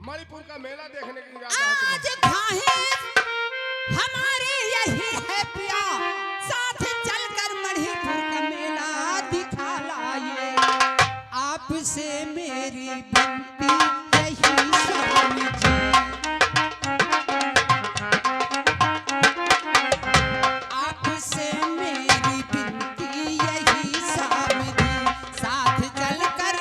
मणिपुर का मेला देखने की इरादा आज खाहे हमारी यही है पिया, साथ चलकर मणिपुर का मेला दिखा लाए। आपसे मेरी विनती यही स्वामी जी, आपसे मेरी विनती यही स्वामी जी, साथ चलकर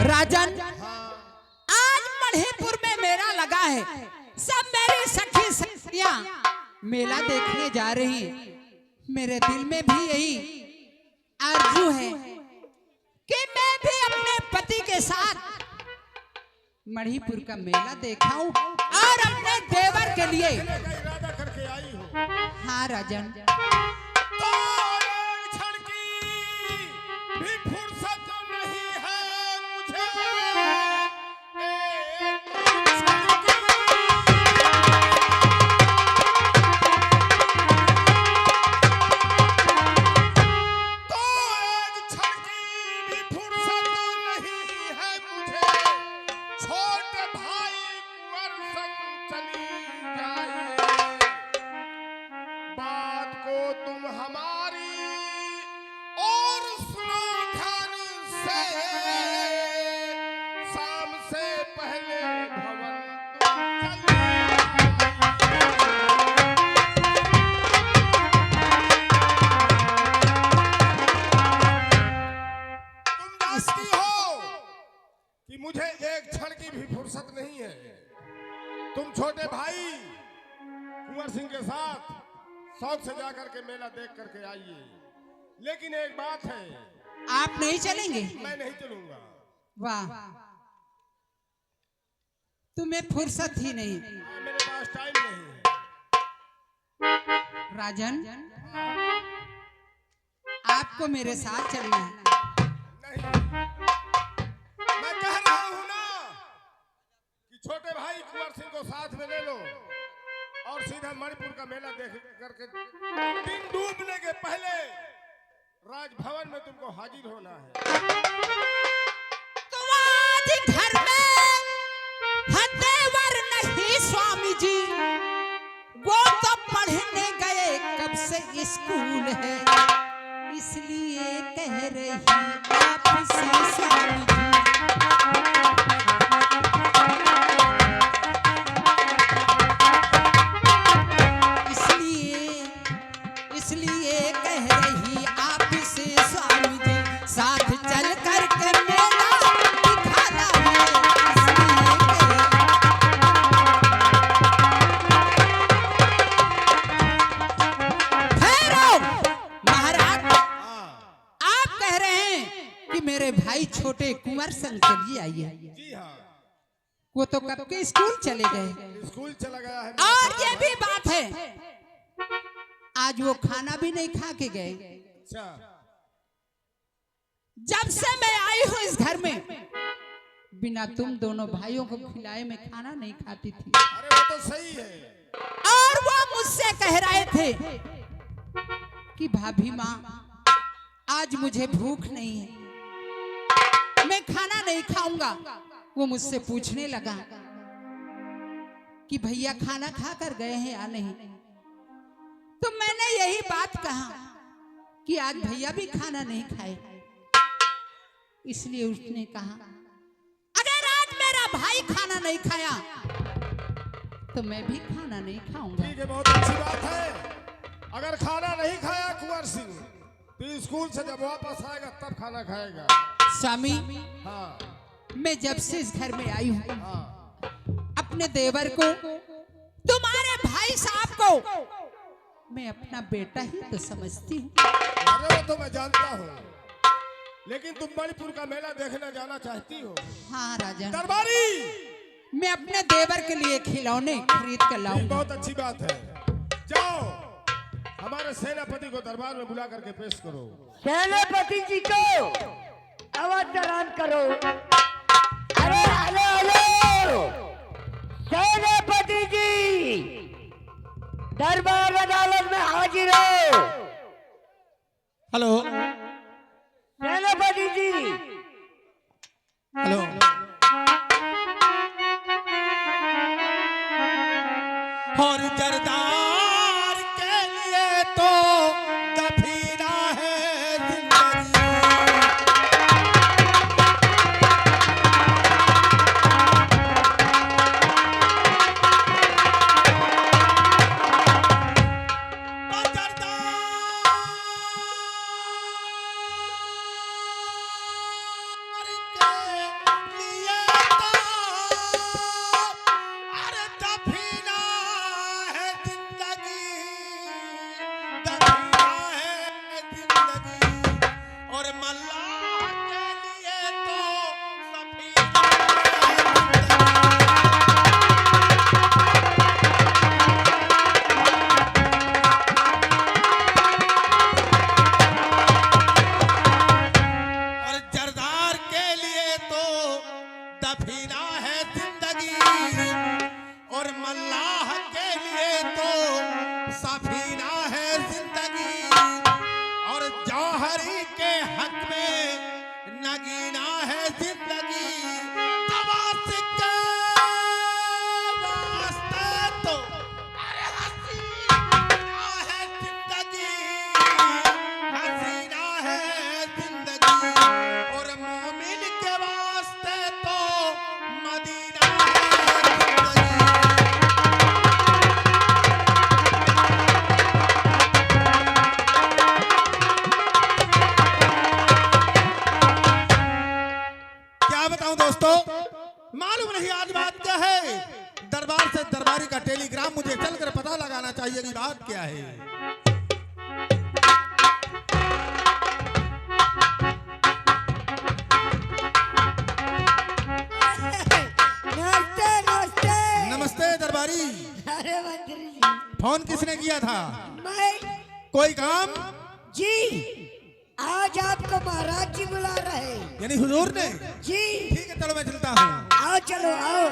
राजन, आज मणिपुर में मेला लगा है। सब मेरी सखी सखियां मेला देखने जा रही हैं। मेरे दिल में भी यही आरज़ू है कि मैं भी अपने पति के साथ मणिपुर का मेला देखाऊं और अपने देवर के लिए। इरादा करके आई हो। हाँ राजन, तो एक क्षण की भी फुर्सत नहीं है मुझे। एक क्षण की तो एक क्षण की भी फुर्सत नहीं है मुझे। छोटे भाई कुंवर संग चली जाए। बात को तुम हमारी और सुनो ध्यान से। शाम से पहले भवन तुम जानती हो कि मुझे एक क्षण की भी फुर्सत नहीं है। तुम छोटे भाई कुंवर सिंह के साथ शौक से जाकर के मेला देख करके आइए। लेकिन एक बात है, आप नहीं चलेंगे? मैं नहीं चलूंगा। वाह, तुम्हें फुर्सत ही नहीं। मेरे पास टाइम नहीं है। राजन, आपको मेरे साथ चलना है। नहीं, मैं कह रहा हूं ना कि छोटे भाई कुंवर सिंह को साथ में ले लो और सीधा मणिपुर का मेला देख करके दिन डूबने के पहले राजभवन में तुमको हाजिर होना है। तुम आज घर में हदेवर नहीं स्वामी जी, वो तो पढ़ने गए कब से स्कूल है, इसलिए कह रही आपसे स्वामी जी। इसलिए कह रही आपसे स्वामी जी, साथ चल करके मेला दिखा लाए। भैरव महाराज, आप कह रहे हैं कि मेरे भाई छोटे कुंवर संग चलिए आइए। जी हाँ, वो तो कब के स्कूल चले गए। स्कूल चला गया है। और ये भी बात है, आज वो खाना भी नहीं खा के गए। अच्छा, जब से मैं आई हूँ इस घर में, बिना तुम दोनों भाइयों को खिलाए मैं खाना नहीं खाती थी। अरे वो तो सही है। और वो मुझसे कह रहे थे कि भाभी माँ, आज मुझे भूख नहीं है, मैं खाना नहीं खाऊंगा। वो मुझसे पूछने लगा कि भैया खाना खा कर गए हैं या नहीं। तो मैंने यही बात कहा कि आज भैया भी खाना नहीं खाए। इसलिए उसने कहा, अगर आज मेरा भाई खाना नहीं खाया तो मैं भी खाना नहीं खाऊंगा। ठीक है, बहुत अच्छी बात है। अगर खाना नहीं खाया कुंवर सिंह, तो स्कूल से जब वापस आएगा तब खाना खाएगा। स्वामी, हाँ मैं जब से इस घर में आई हूँ, हाँ, अपने देवर को, तुम्हारे भाई साहब को मैं अपना बेटा ही तो समझती हूँ। अरे वो तो मैं जानता हूँ, लेकिन तुम मणिपुर का मेला देखने जाना चाहती हो। हाँ राजन, दरबारी, मैं अपने देवर के लिए खिलौने खरीद कर ये लाऊंगा। बहुत अच्छी बात है। जाओ, हमारे सेनापति को दरबार में बुला करके पेश करो। सेनापति जी को आवाज आराम करो। अरे हेलो हेलो सेनापति जी, दरबार अदालत में हाजिर हो। हेलो सेनापति जी, हेलो। और जरदार के लिए तो दफीना है जिंदगी। तो जरदार के लिए तो अरे दफीना है जिंदगी, दफीना है जिंदगी। और मल्लाह के लिए तो सफीना है जिंदगी। और जरदार के लिए तो दफीना है जिंदगी। और मल्लाह के लिए तो सफीना है जिंदगी। और जौहरी के हक में नगीना है जिंदगी। तवास के वास्ते तो अरे हसीना है जिंदगी, हसीना है जिंदगी। और मोमिन के वास्ते तो मदीना है जिंदगी। क्या बताऊं दोस्तों, मालूम नहीं आज बात क्या है। दरबार से दरबारी का टेलीग्राम मुझे चलकर पता लगाना चाहिए कि बात क्या है। नमस्ते नमस्ते। नमस्ते दरबारी। अरे मंत्री जी, फोन किसने किया था? मैं कोई काम? जी, आज आपको महाराज जी बुला रहे हैं। यानी हुजूर ने? जी, ठीक है चलो मैं चलता हूँ। आओ चलो आओ।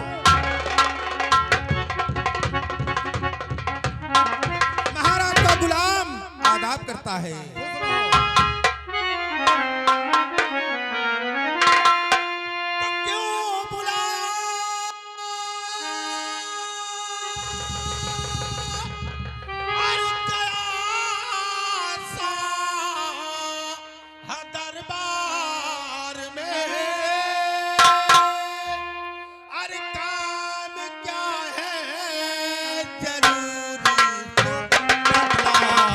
महाराज का गुलाम आदाब करता है। तो क्यों बुलाया? अरे गया सा है दरबार में। अरे काम क्या है जरूरी तो बतलाइए।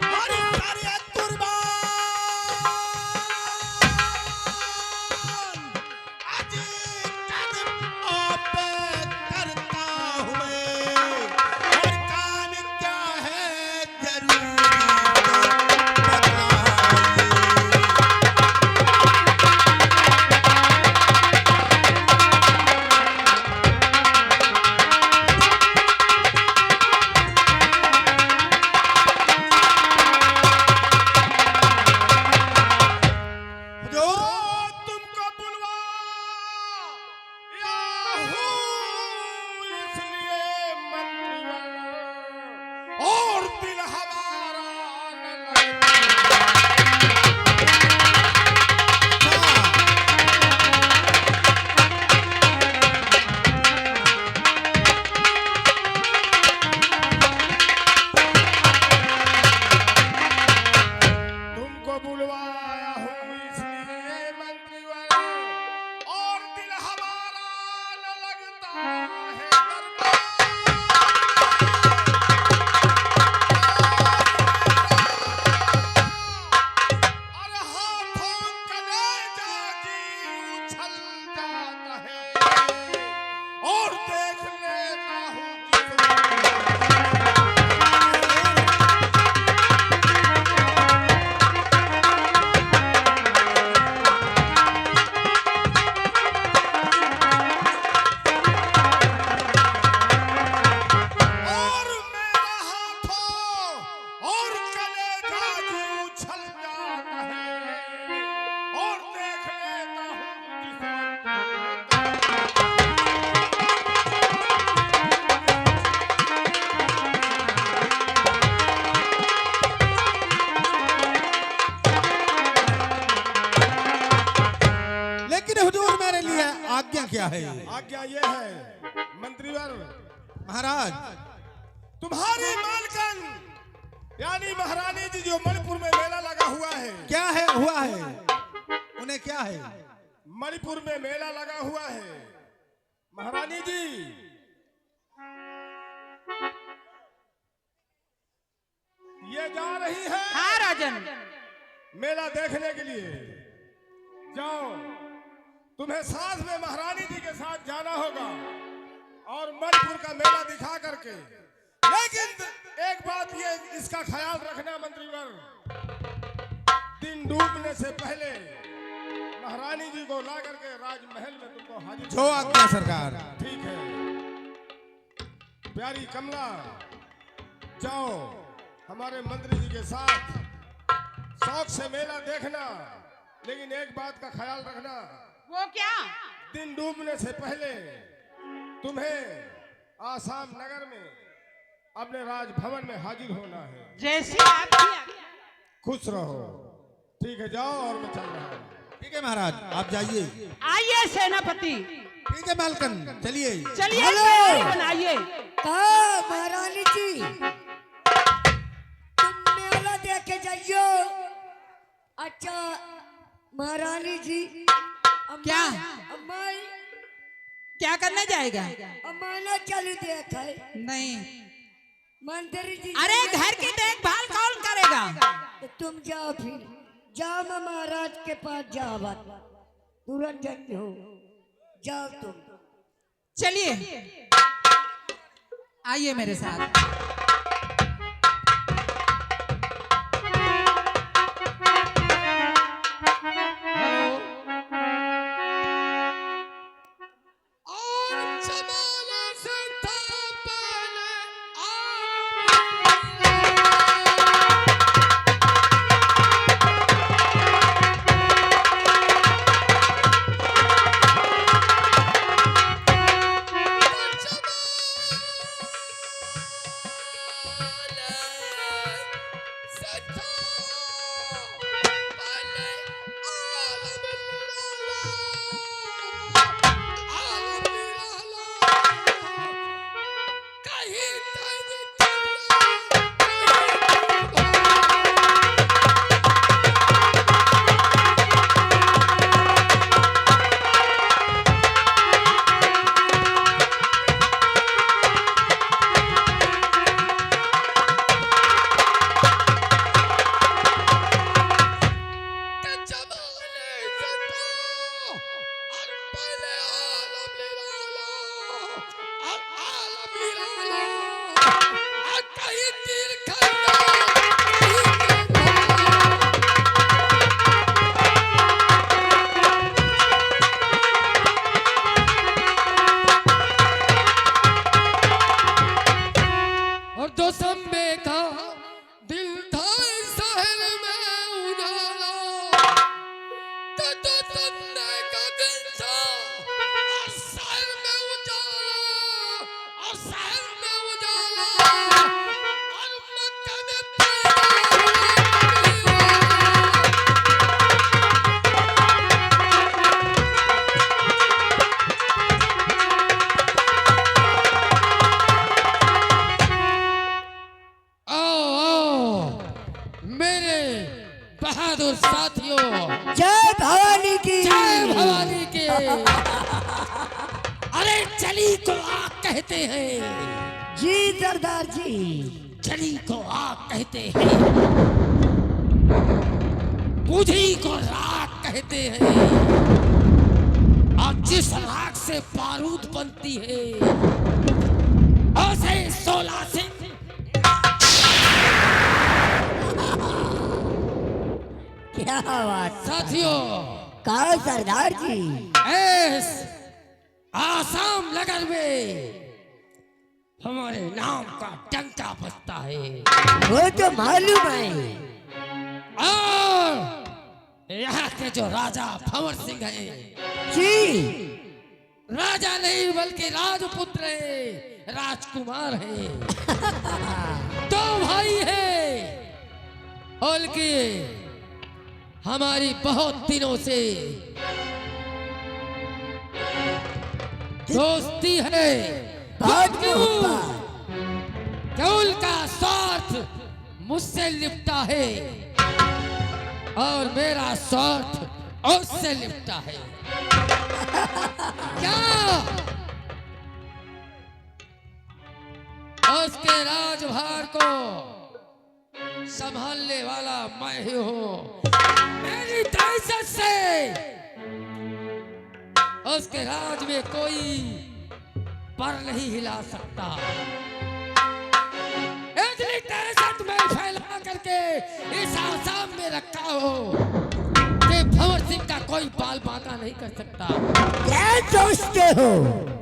अरे सारे कुर्बान आज कदम आप करता हूँ मैं। और काम क्या है जरूरी तो बतलाइए। जो तुमको बुलवाया हूँ इसलिए मंत्रीवर, और दिल हमारा न लगता। तुमको बुलवाया हूँ इसलिए मंत्रीवर, और दिल हमारा न लगता है दरबार। अरे हाथों कलेजा जी उछल जाता है, और देख लेता हूँ है? आज्ञा ये है मंत्रीवर, महाराज तुम्हारी मालकन यानी महारानी जी जो मणिपुर में मेला लगा हुआ है। क्या है हुआ है? उन्हें क्या है? मणिपुर में मेला लगा हुआ है। महारानी जी ये जा रही है हाँ राजन, मेला देखने के लिए। जाओ, तुम्हें साथ में महारानी जी के साथ जाना होगा और मणिपुर का मेला दिखा करके। लेकिन एक बात ये इसका ख्याल रखना मंत्रीवर, दिन डूबने से पहले महारानी जी को ला करके राजमहल में तुमको हाजिर। जो आज्ञा सरकार। ठीक है प्यारी कमला, जाओ हमारे मंत्री जी के साथ शौक से मेला देखना। लेकिन एक बात का ख्याल रखना, वो क्या? दिन डूबने से पहले तुम्हें आसाम नगर में अपने राजभवन में हाजिर होना है। जैसी आपकी आज्ञा। खुश रहो। ठीक है, जाओ और मैं चल रहा हूँ। ठीक है महाराज, आप जाइए। आइए सेनापति। ठीक है मालकन, चलिए। चलिए हेलो। बनाइए। कहा महारानी जी, तुम मेला देखे जाइयो। अच्छा महारानी जी, क्या? अम्मा क्या करने जाएगा? अम्मा ना चल देखे। नहीं, मंत्री जी। अरे घर की देखभाल कौन करेगा? तो तुम जाओ, फिर जाओ, मैं महाराज के पास जाओ, तुरंत जाते हो। जाओ तुम। चलिए आइए मेरे साथ। बहादुर साथियों, जय भवानी की। जय भवानी के। अरे चली को आग कहते हैं। जी सरदार जी। चली को आग कहते हैं, बुझी को राख कहते हैं, और जिस राख से बारूद बनती है उसे 16 से क्या बात। साथियों, कहा सरदार जी। इस आसाम नगर में हमारे नाम का डंका बजता है। वो तो मालूम है। और यहाँ के जो राजा भंवर सिंह हैं, जी राजा नहीं बल्कि राजपुत्र हैं, राजकुमार हैं। दो भाई हैं, और की हमारी बहुत दिनों से दोस्ती है। बहुत क्यों? मोहब्बत। कि उनका स्वार्थ मुझसे लिपटा है और मेरा स्वार्थ उससे लिपटा है। क्या उसके राजभार को संभालने वाला मैं ही हूँ। मेरी ताकत से उसके राज में कोई पर नहीं हिला सकता। इतनी ताकत मैं फैला करके इस आसाम में रखा हो कि भंवर सिंह का कोई बाल बांका नहीं कर सकता। क्या सोचते हो?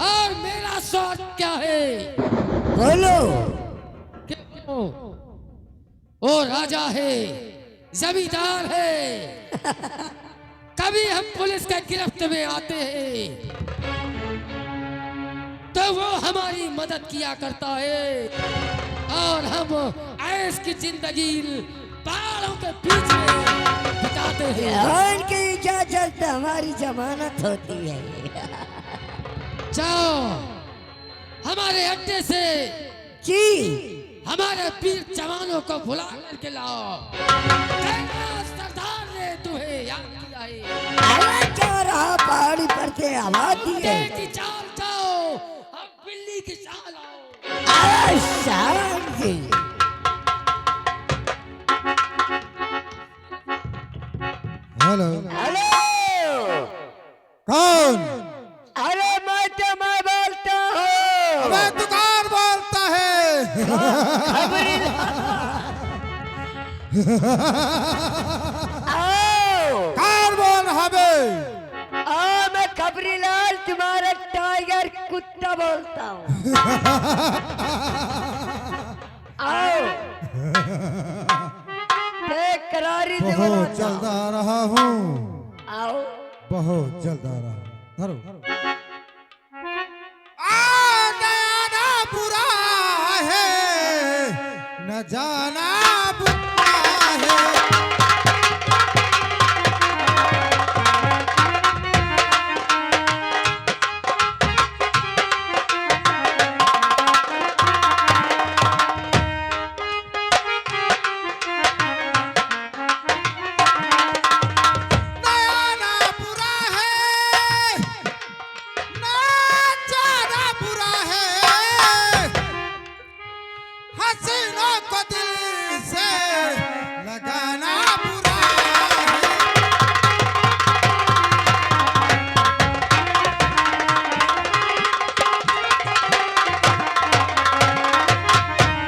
और मेरा स्वार्थ क्या है? बोलो। क्यों? वो राजा है, जमींदार है। कभी हम पुलिस के गिरफ्त में आते हैं तो वो हमारी मदद किया करता है और हम ऐश की जिंदगी पहाड़ों के बीच में बिताते हैं। और की इजाजत हमारी जमानत होती है। जाओ हमारे अड्डे से जी हमारे वीर जवानों को बुला करके लाओ। कहना सरदार ने तुम्हें याद किया है। आवाज जा रहा पहाड़ी पर से आवाज दी है। कुत्ते की चाल जाओ, अब बिल्ली की चाल आओ। आवाज शांति। Hello, hello. कौन? अरे मैं तो मैं बोलता हूँ। अबे दुकान बोलता है। आओ कौन बोल हबे? आओ, मैं खबरीलाल तुम्हारा टाइगर कुत्ता बोलता हूँ। आओ देख करारी बहुत दीवाना। जल्द आ रहा हूँ, आओ बहुत जल्द आ रहा हूँ। धरो। ना बुरा है, न जाना बुरा है। हसीनों को दिल से लगाना बुरा है।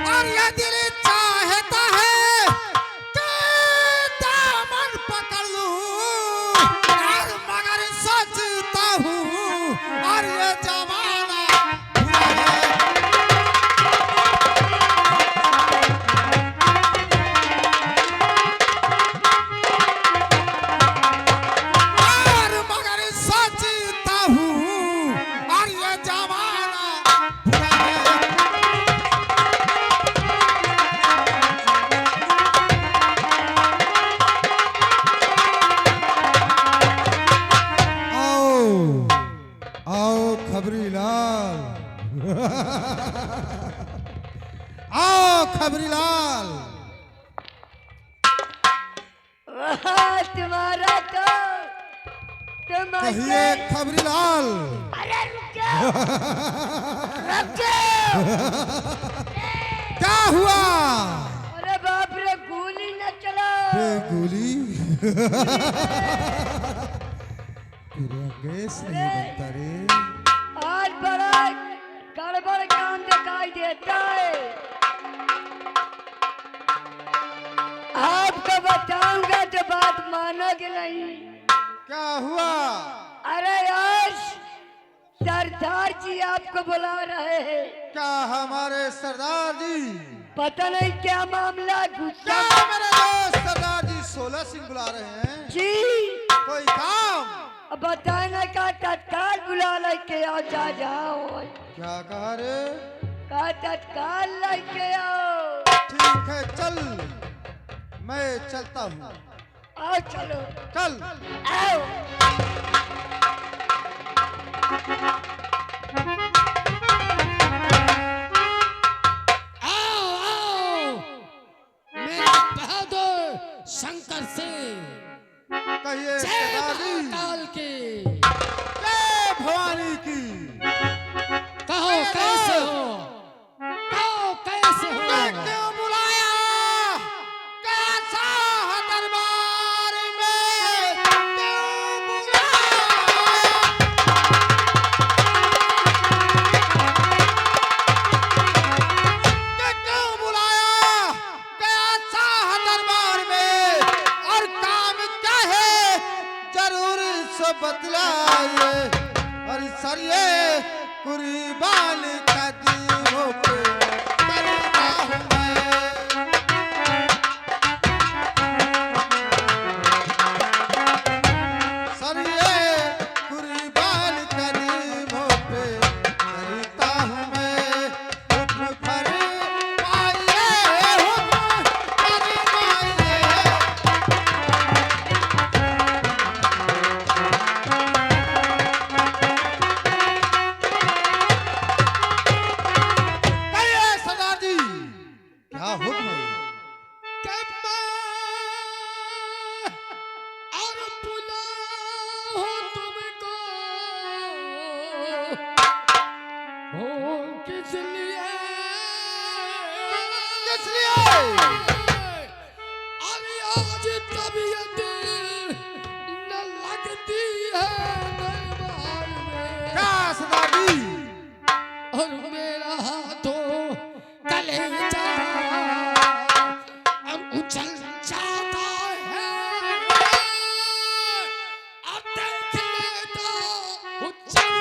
और ये दिल चाहता है कि दामन पकड़ लूं, और मगर सोचता हूँ और ये जमाना बुरा है। खबरीलाल, आओ खबरीलाल। तुम्हारा तो तुम कहिए खबरीलाल। अरे रुक जाओ। रुक जाओ। क्या हुआ? अरे बाप रे गोली न चलो। गोली? तेरा गैस नहीं बनता रे। आज बड़ा गड़बड़ काम दिखाई देता है। आपको बताऊंगा तो बात मानोगे नहीं। क्या हुआ? अरे यार सरदार जी आपको बुला रहे हैं। क्या हमारे सरदार जी? पता नहीं क्या मामला गुस्सा। क्या मेरे दोस्त सरदार जी 16 सिंह बुला रहे हैं? जी कोई काम? अब बताने का तत्काल बुला लेके आओ। जाओ। क्या कहा रे? का तत्काल लेके आओ। ठीक है चल, मैं चलता हूँ। आओ चलो। चल। आओ। हो किस लिए किस लिए अभी आज तबीयत न लगती है दरबार में क्या सरदार जी और मेरा हाथों कलेजा अब उछल जाता है अब देख लेता उछल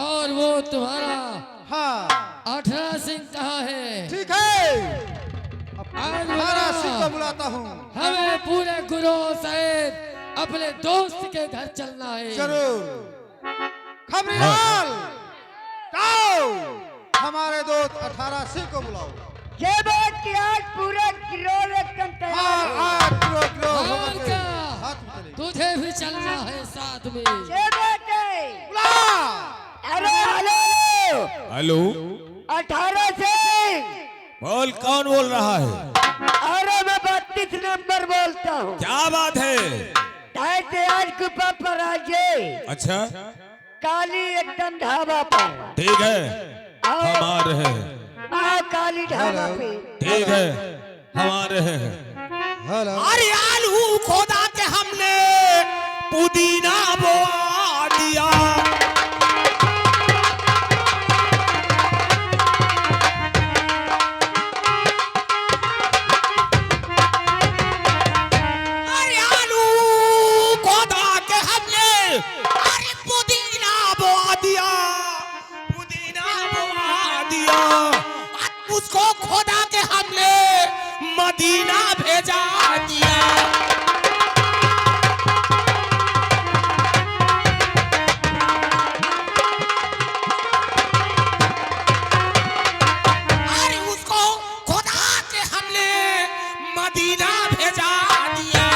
और वो तुम्हारा हाँ 18 सिंह कहाँ है? ठीक है आज हमारा बुला। सिंह को बुलाता हूँ हमें पूरे गुरु सहित अपने दोस्त के घर चलना है। जरूर खबरीलाल आओ हमारे दोस्त 18 सिंह को बुलाओ ये बात कि आज पूरा गिरोह एकदम हाँ तैयार है। आज गिरो और क्या? हाथ में चले तुझे भी चलना है साथ में। ये बात है। बुला अरे हेलो हेलो 18 से बोल, कौन बोल रहा है? अरे मैं 32 नंबर बोलता हूँ। क्या बात है? ताते आज गुफा पर आजे अच्छा काली एकदम ढाबा पर ठीक है, आओ हम आ रहे हैं। आओ काली ढाबा पे। ठीक है, हम आ रहे हैं। हेलो अरे आलू खोदा के हमने पुदीना बोआ दिया। अरे आलू खोदा के हमने अरे पुदीना बोआ दिया, पुदीना बोआ दिया। उसको खोदा के हमने मदीना भेजा दिया। अरे उसको खुदा के हमने मदीना भेजा दिया।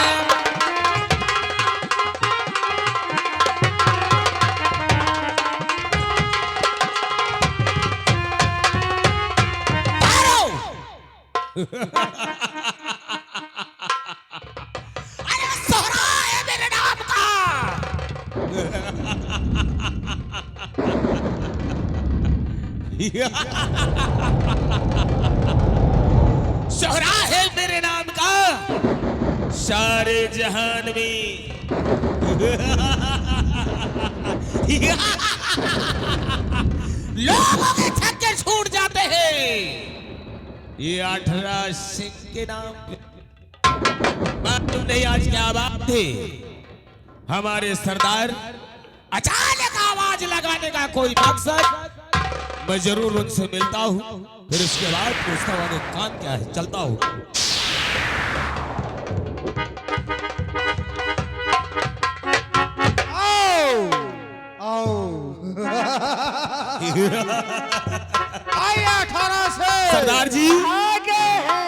अरे सोहरा है मेरे नाम का। सोहरा है मेरे नाम का, सारे जहान में लोगों के छक्के छूट जाते हैं। ये 18 सिंह के नाम पे मालूम नहीं आज क्या बात थी। हमारे सरदार अचानक आवाज लगाने का कोई मकसद, मैं जरूर उनसे मिलता हूँ, फिर उसके बाद पूछता हूँ आगे काम क्या है। चलता हूँ। आओ आओ आइए 18 से सरदार जी, आगे है।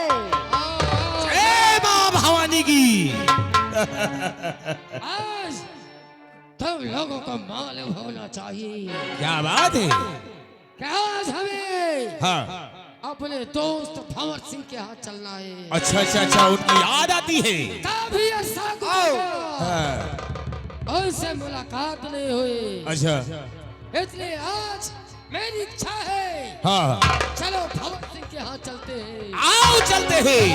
जय मां भवानी की। आज तुम लोगों को मालूम होना चाहिए क्या बात है? कि आज हमें हाँ, अपने दोस्त भंवर सिंह के हाथ चलना है। अच्छा अच्छा अच्छा, उनकी याद आती है। कभी ऐसा आओ। हाँ, उनसे मुलाकात नहीं हुई, अच्छा इसलिए आज मेरी इच्छा है हाँ, चलो भंवर सिंह के हाथ चलते हैं। आओ चलते हैं।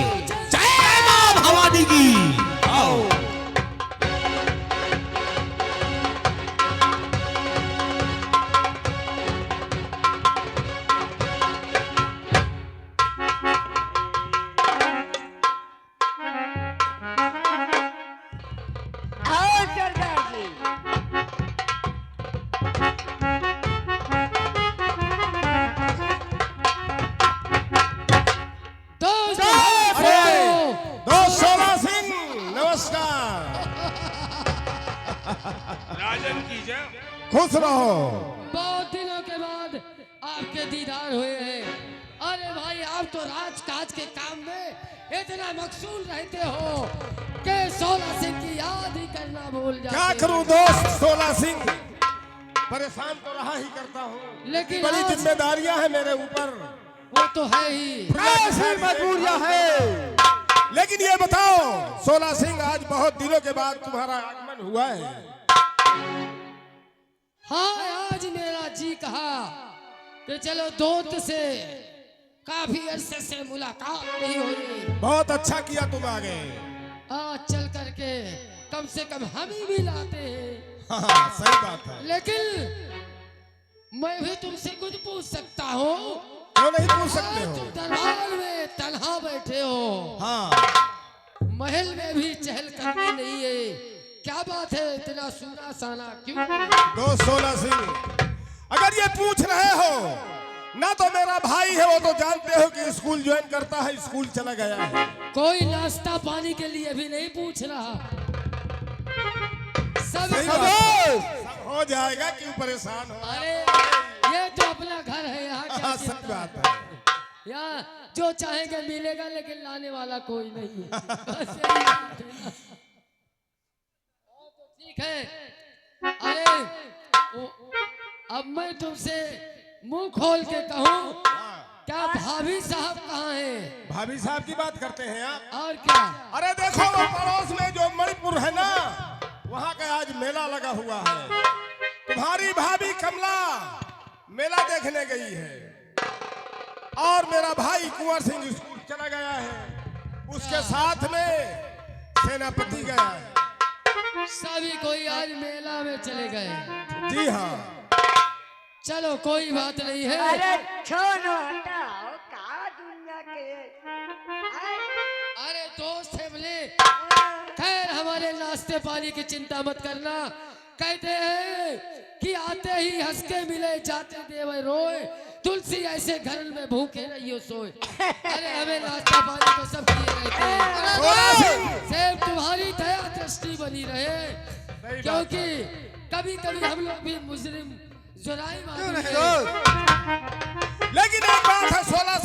जय मां भवानी की। आओ। आओ सरदार जी। जीजा। खुश रहो। बहुत दिनों के बाद आपके दीदार हुए हैं। अरे भाई आप तो राजकाज के काम में इतना मकसूल रहते हो कि 16 सिंह की याद ही करना भूल जाते क्या हो। करूं दोस्त 16 सिंह, परेशान तो रहा ही करता हूँ, लेकिन बड़ी आज- जिम्मेदारियां हैं मेरे ऊपर, वो तो है ही। ऐसी मजबूरियां है। लेकिन ये बताओ 16 सिंह, आज बहुत दिनों के बाद तुम्हारा आगमन हुआ है। हाँ आज मेरा जी कहा कि चलो दोस्त से काफी अरसे से मुलाकात नहीं हुई, बहुत अच्छा किया तुम आ गए। आज चल करके कम से कम हम ही भी लाते हैं। हाँ, सही बात है। लेकिन मैं भी तुमसे कुछ पूछ सकता हूँ? क्यों नहीं पूछ सकते आज तुम हो? दरबार में तन्हा बैठे हो, हाँ, महल में भी चहलकदमी नहीं है, क्या बात है? इतना सुना साना क्यों? दोस्त 16 सिंह, अगर ये पूछ रहे हो ना तो मेरा भाई है, वो तो जानते हो कि स्कूल ज्वाइन करता है, स्कूल चला गया है। कोई नाश्ता पानी के लिए भी नहीं पूछ रहा। सब सही बात है। सब हो जाएगा, क्यों परेशान हो? अरे ये तो अपना घर है, यहाँ क्या हाँ, चिंता? सही बात है। यहाँ जो चाहेंगे मिलेगा, लेकिन लाने वाला कोई नहीं है। बस यही बात है ना। तो ठीक है। अरे अब मैं तुमसे मुंह खोल के कहूँ, क्या भाभी साहब कहाँ हैं? भाभी साहब की बात करते हैं आप? और क्या? अरे देखो वो पड़ोस में जो मणिपुर है ना, वहाँ का आज मेला लगा हुआ है। तुम्हारी भाभी कमला मेला देखने गई है और मेरा भाई कुंवर सिंह स्कूल चला गया है, उसके साथ में सेनापति गया है। सभी कोई आज मेला में चले गए। जी हाँ, चलो कोई बात नहीं है। अरे छोड़ो हटाओ, का दुनिया के अरे दोस्त है बोले, खैर हमारे नाश्ते पानी की चिंता मत करना। कहते हैं कि आते ही हंस के मिले, जाते देव रोए, तुलसी ऐसे घर में भूखे रहियो सोए। अरे हमें नाश्ता पानी तो सब किए रहते हैं। सिर्फ तुम्हारी दया दृष्टि बनी रहे, क्योंकि कभी कभी हम लोग भी मुजरिम जुराइम आदमी हैं। लेकिन एक बात है 16 से